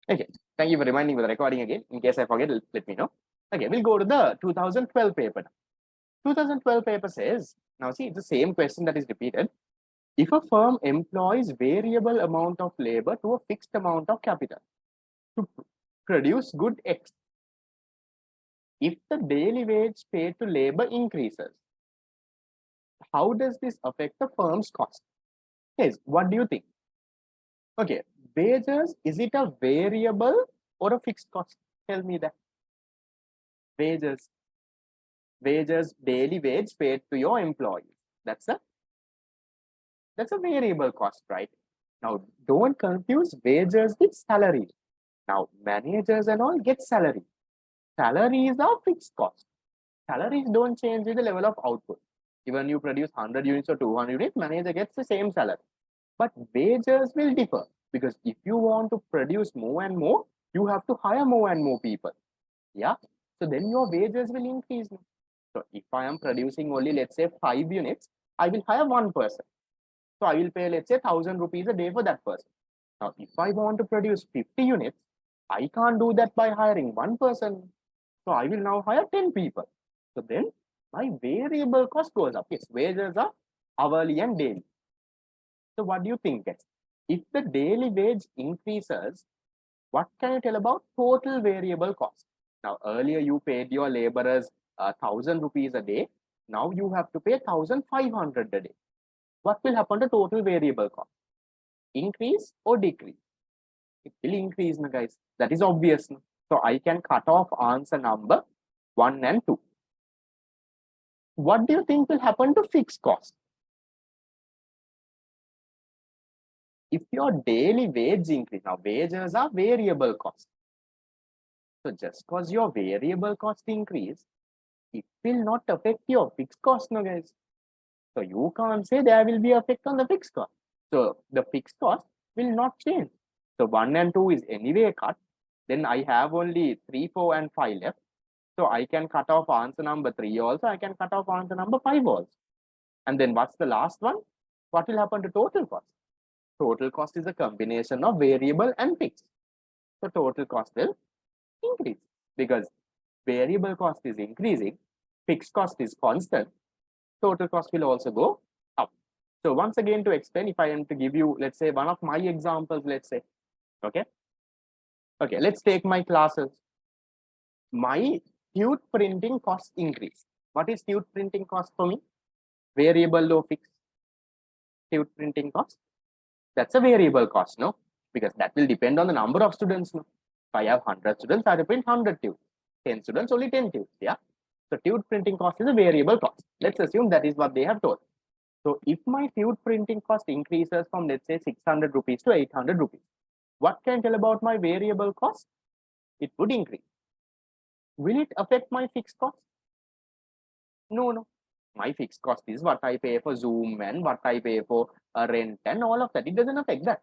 Okay, thank you for reminding me the recording again. In case I forget, let me know. Okay, we'll go to the 2012 paper now. 2012 paper says, now see, it's the same question that is repeated. If a firm employs variable amount of labor to a fixed amount of capital to produce good X, if the daily wage paid to labor increases, how does this affect the firm's cost? Yes, what do you think? Okay, wages, is it a variable or a fixed cost? Tell me that. Wages, daily wage paid to your employees. That's a variable cost, right? Now, don't confuse wages with salary. Now, managers and all get salary. Salary is a fixed cost. Salaries don't change with the level of output. Even you produce 100 units or 200 units, manager gets the same salary. But wages will differ because if you want to produce more and more, you have to hire more and more people. Yeah. So then your wages will increase. So if I am producing only, let's say 5 units, I will hire one person. So I will pay, let's say 1,000 rupees a day for that person. Now, if I want to produce 50 units, I can't do that by hiring one person. So I will now hire 10 people. So then my variable cost goes up. Yes, wages are hourly and daily. So what do you think, guys? If the daily wage increases, what can you tell about total variable cost? Now, earlier you paid your laborers 1,000 rupees a day. Now you have to pay 1,500 a day. What will happen to total variable cost? Increase or decrease? It will increase, guys. That is obvious. So I can cut off answer number 1 and 2. What do you think will happen to fixed cost? If your daily wage increase, now wages are variable cost. So just because your variable cost increase, it will not affect your fixed cost, no guys. So you can't say there will be effect on the fixed cost. So the fixed cost will not change. So 1 and 2 is anyway cut. Then I have only 3, 4 and 5 left. So I can cut off answer number 3 also. I can cut off answer number 5 also. And then what's the last one? What will happen to total cost? Total cost is a combination of variable and fixed. So total cost will increase because variable cost is increasing, fixed cost is constant, total cost will also go up. So once again, to explain, if I am to give you, let's say one of my examples, let's say, okay, let's take my classes. My tute printing cost increase. What is tute printing cost for me? Variable or fixed? Tute printing cost. That's a variable cost, no? Because that will depend on the number of students. No? If I have 100 students, I have to print 100 tutes. 10 students, only 10 tutes. Yeah. So tute printing cost is a variable cost. Let's assume that is what they have told. So if my tute printing cost increases from, let's say, 600 rupees to 800 rupees, what can I tell about my variable cost? It would increase. Will it affect my fixed cost? No. My fixed cost is what I pay for Zoom and what I pay for rent and all of that. It doesn't affect that.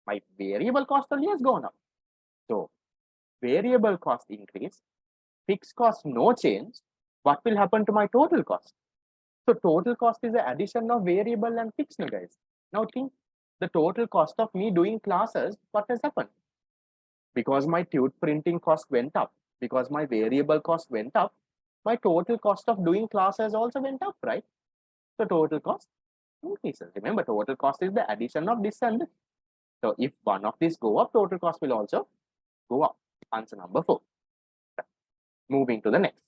My variable cost only has gone up. So variable cost increase, fixed cost no change. What will happen to my total cost? So total cost is the addition of variable and fixed, guys. Now think the total cost of me doing classes, what has happened? Because my tute printing cost went up, because my variable cost went up, my total cost of doing classes also went up, right? So total cost increases. Remember, total cost is the addition of this and this. So if one of these go up, total cost will also go up. Answer number 4. Moving to the next.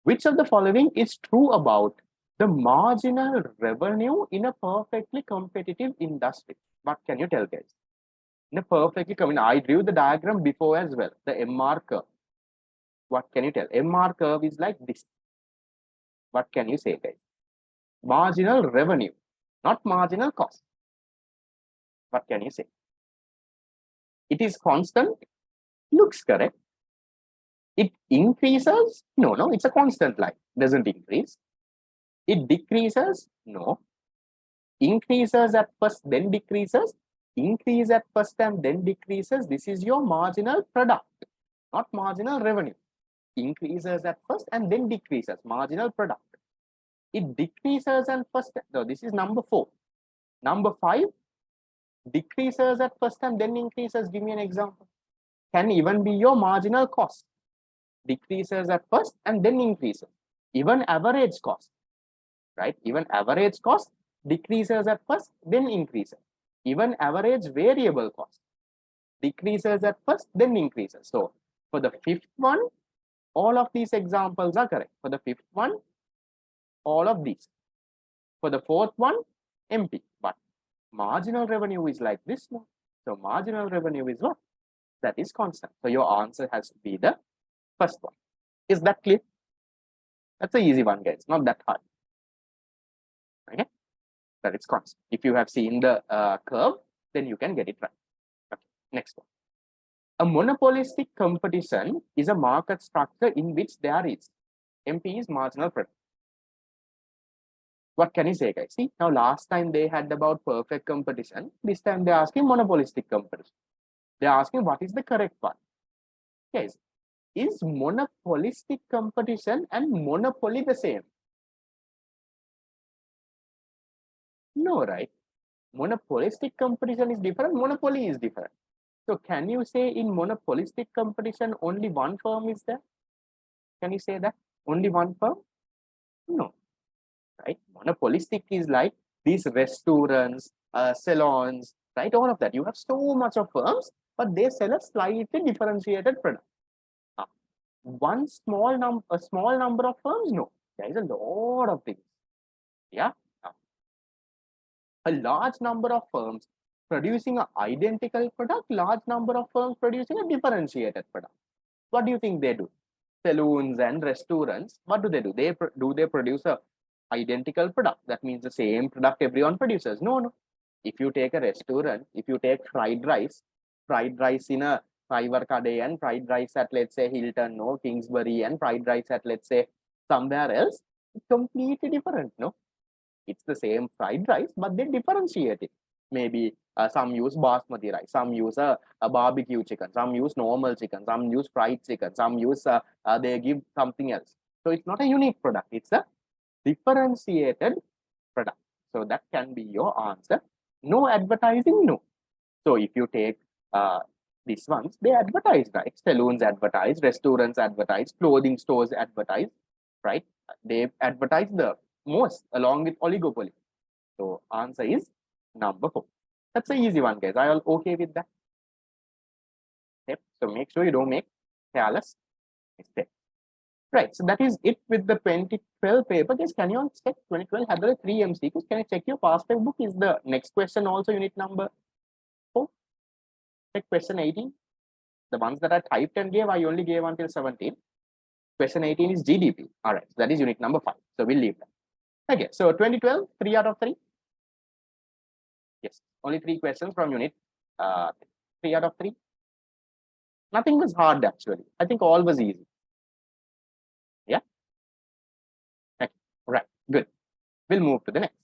Which of the following is true about the marginal revenue in a perfectly competitive industry? What can you tell, guys? In a perfectly competitive, I drew the diagram before as well, the MR curve. What can you tell? MR curve is like this. What can you say, guys? Marginal revenue, not marginal cost. What can you say? It is constant. Looks correct. It increases? No, it's a constant line. Doesn't increase. It decreases? No. Increases at first, then decreases. Increase at first and then decreases. This is your marginal product, not marginal revenue. Increases at first and then decreases. Marginal product. It decreases at first. No, this is number 4. Number 5. Decreases at first and then increases. Give me an example. can even be your marginal cost. Decreases at first and then increases. Even average cost, right? Even average cost decreases at first, then increases. Even average variable cost decreases at first, then increases. So for the fifth one, all of these examples are correct. For the fifth one, all of these. For the fourth one, empty. But marginal revenue is like this one. So marginal revenue is what? That is constant. So your answer has to be the first one. Is that clear? That's an easy one, guys. Not that hard. Okay, that it's constant. If you have seen the curve, then you can get it right. Okay, next one. A monopolistic competition is a market structure in which there is MP is marginal product. What can you say, guys? See, now last time they had about perfect competition. This time they're asking monopolistic competition. They're asking what is the correct one. Guys, is monopolistic competition and monopoly the same? No, right? Monopolistic competition is different, monopoly is different. So can you say in monopolistic competition only one firm is there? Can you say that? Only one firm? No, right? Monopolistic is like these restaurants, salons, right? All of that. You have so much of firms, but they sell a slightly differentiated product. One small number of firms? No, there is a lot of things. Yeah. A large number of firms producing an identical product, large number of firms producing a differentiated product. What do you think they do? Saloons and restaurants, what do? They produce a identical product? That means the same product everyone produces? No. If you take a restaurant, if you take fried rice in a Fiver Kade and fried rice at, let's say, Hilton or Kingsbury, and fried rice at, let's say, somewhere else, it's completely different, no? It's the same fried rice, but they differentiate it. Maybe some use basmati rice, some use a barbecue chicken, some use normal chicken, some use fried chicken, some use they give something else. So it's not a unique product, it's a differentiated product. So that can be your answer. No advertising, no. So if you take these ones, they advertise, right? Saloons advertise, restaurants advertise, clothing stores advertise, right? They advertise the most along with oligopoly. So answer is number 4. That's an easy one, guys. Are you all okay with that? Yep. So make sure you don't make careless mistakes. Right. So that is it with the 2012 paper. Guys, can you all check 2012 had the 3 MCQs? Can you check your past paper book? Is the next question also unit number 4? Check question 18. The ones that I typed and gave, I only gave until 17. Question 18 is GDP. All right. So that is unit number 5. So we'll leave that. Okay. So 2012, 3 out of 3. Yes. Only 3 questions from unit 3 out of 3. Nothing was hard actually. I think all was easy. Yeah. Okay. Right. Good. We'll move to the next.